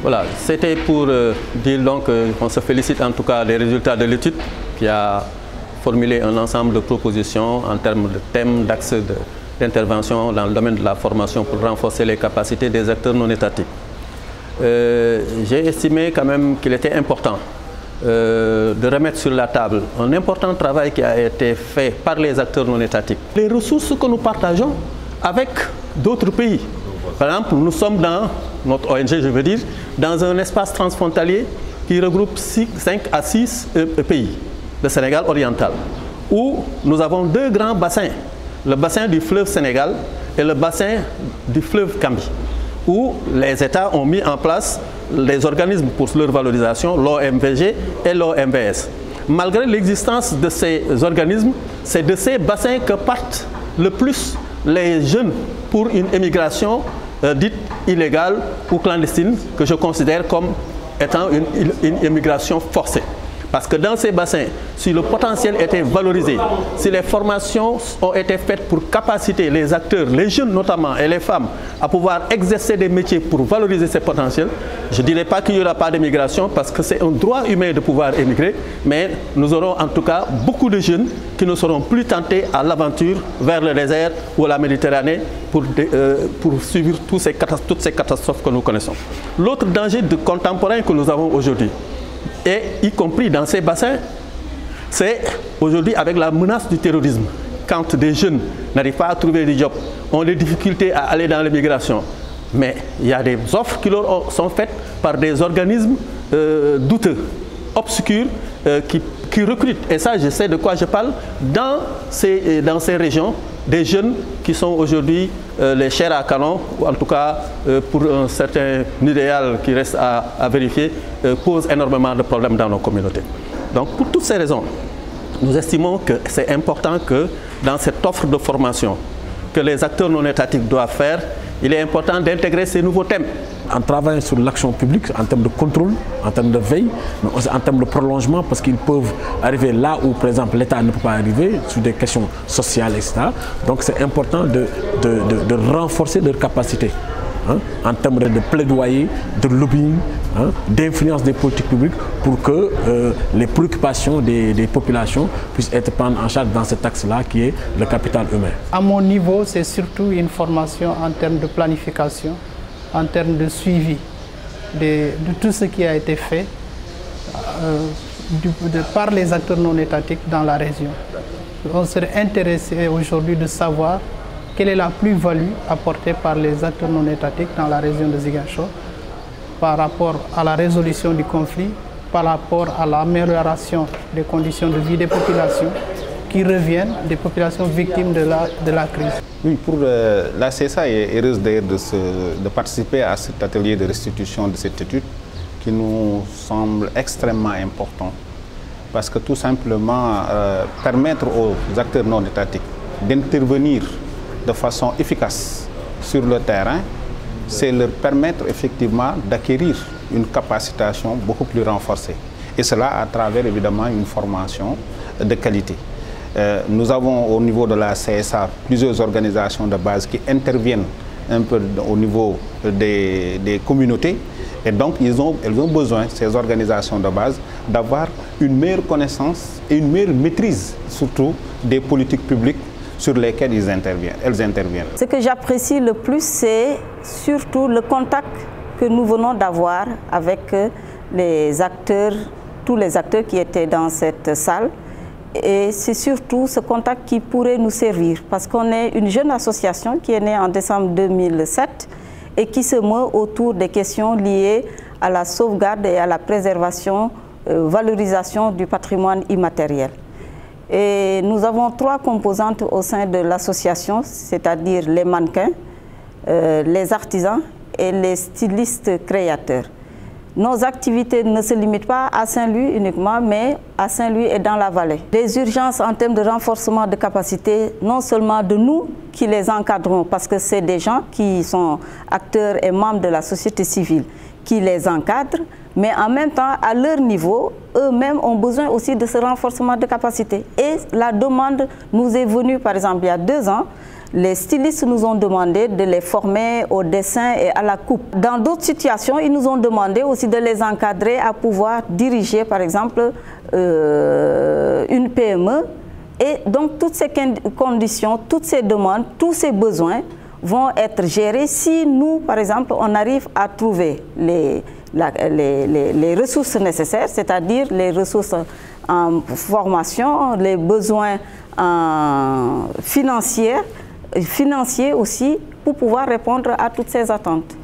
Voilà, c'était pour dire donc qu'on se félicite en tout cas des résultats de l'étude qui a formulé un ensemble de propositions en termes de thèmes, d'axes d'intervention dans le domaine de la formation pour renforcer les capacités des acteurs non étatiques. J'ai estimé quand même qu'il était important de remettre sur la table un important travail qui a été fait par les acteurs non étatiques. Les ressources que nous partageons avec d'autres pays. Par exemple, nous sommes dans notre ONG, je veux dire, dans un espace transfrontalier qui regroupe 5 à 6 pays, le Sénégal oriental, où nous avons deux grands bassins, le bassin du fleuve Sénégal et le bassin du fleuve Gambie, où les États ont mis en place les organismes pour leur valorisation, l'OMVG et l'OMVS. Malgré l'existence de ces organismes, c'est de ces bassins que partent le plus les jeunes pour une émigration dite illégale ou clandestine, que je considère comme étant une immigration forcée. Parce que dans ces bassins, si le potentiel était valorisé, si les formations ont été faites pour capaciter les acteurs, les jeunes notamment et les femmes, à pouvoir exercer des métiers pour valoriser ces potentiels, je ne dirais pas qu'il n'y aura pas d'émigration parce que c'est un droit humain de pouvoir émigrer, mais nous aurons en tout cas beaucoup de jeunes qui ne seront plus tentés à l'aventure vers le désert ou la Méditerranée pour suivre toutes ces catastrophes que nous connaissons. L'autre danger contemporain que nous avons aujourd'hui, et y compris dans ces bassins, c'est aujourd'hui avec la menace du terrorisme. Quand des jeunes n'arrivent pas à trouver des jobs, ont des difficultés à aller dans l'immigration, mais il y a des offres qui leur sont faites par des organismes douteux, obscurs, qui recrutent. Et ça, je sais de quoi je parle, dans ces régions, des jeunes qui sont aujourd'hui les chairs à canon, ou en tout cas pour un certain idéal qui reste à vérifier, posent énormément de problèmes dans nos communautés. Donc pour toutes ces raisons, nous estimons que c'est important que dans cette offre de formation que les acteurs non étatiques doivent faire, il est important d'intégrer ces nouveaux thèmes. En travaillant sur l'action publique, en termes de contrôle, en termes de veille, mais aussi en termes de prolongement, parce qu'ils peuvent arriver là où, par exemple, l'État ne peut pas arriver, sur des questions sociales, etc. Donc c'est important de renforcer leurs capacités, hein, en termes de plaidoyer, de lobbying, hein, d'influence des politiques publiques pour que les préoccupations des populations puissent être prises en charge dans cet axe-là qui est le capital humain. À mon niveau, c'est surtout une formation en termes de planification, en termes de suivi de tout ce qui a été fait par les acteurs non étatiques dans la région. On serait intéressé aujourd'hui de savoir quelle est la plus-value apportée par les acteurs non étatiques dans la région de Ziguinchor par rapport à la résolution du conflit, par rapport à l'amélioration des conditions de vie des populations qui reviennent, des populations victimes de la crise. Oui, pour la CSA est heureuse d'ailleurs de participer à cet atelier de restitution de cette étude qui nous semble extrêmement important parce que tout simplement permettre aux acteurs non étatiques d'intervenir de façon efficace sur le terrain, c'est leur permettre effectivement d'acquérir une capacitation beaucoup plus renforcée. Et cela à travers évidemment une formation de qualité. Nous avons au niveau de la CSA plusieurs organisations de base qui interviennent un peu au niveau des communautés et donc elles ont besoin, ces organisations de base, d'avoir une meilleure connaissance et une meilleure maîtrise surtout des politiques publiques sur lesquelles elles interviennent. Ce que j'apprécie le plus, c'est surtout le contact que nous venons d'avoir avec les acteurs, tous les acteurs qui étaient dans cette salle. Et c'est surtout ce contact qui pourrait nous servir parce qu'on est une jeune association qui est née en décembre 2007 et qui se meut autour des questions liées à la sauvegarde et à la préservation, valorisation du patrimoine immatériel. Et nous avons trois composantes au sein de l'association, c'est-à-dire les mannequins, les artisans et les stylistes créateurs. Nos activités ne se limitent pas à Saint-Louis uniquement, mais à Saint-Louis et dans la vallée. Les urgences en termes de renforcement de capacité, non seulement de nous qui les encadrons, parce que c'est des gens qui sont acteurs et membres de la société civile qui les encadrent, mais en même temps, à leur niveau, eux-mêmes ont besoin aussi de ce renforcement de capacité. Et la demande nous est venue, par exemple, il y a 2 ans, les stylistes nous ont demandé de les former au dessin et à la coupe. Dans d'autres situations, ils nous ont demandé aussi de les encadrer à pouvoir diriger, par exemple, une PME. Et donc, toutes ces conditions, toutes ces demandes, tous ces besoins vont être gérés si nous, par exemple, on arrive à trouver les ressources nécessaires, c'est-à-dire les ressources en formation, les besoins financiers aussi, pour pouvoir répondre à toutes ces attentes.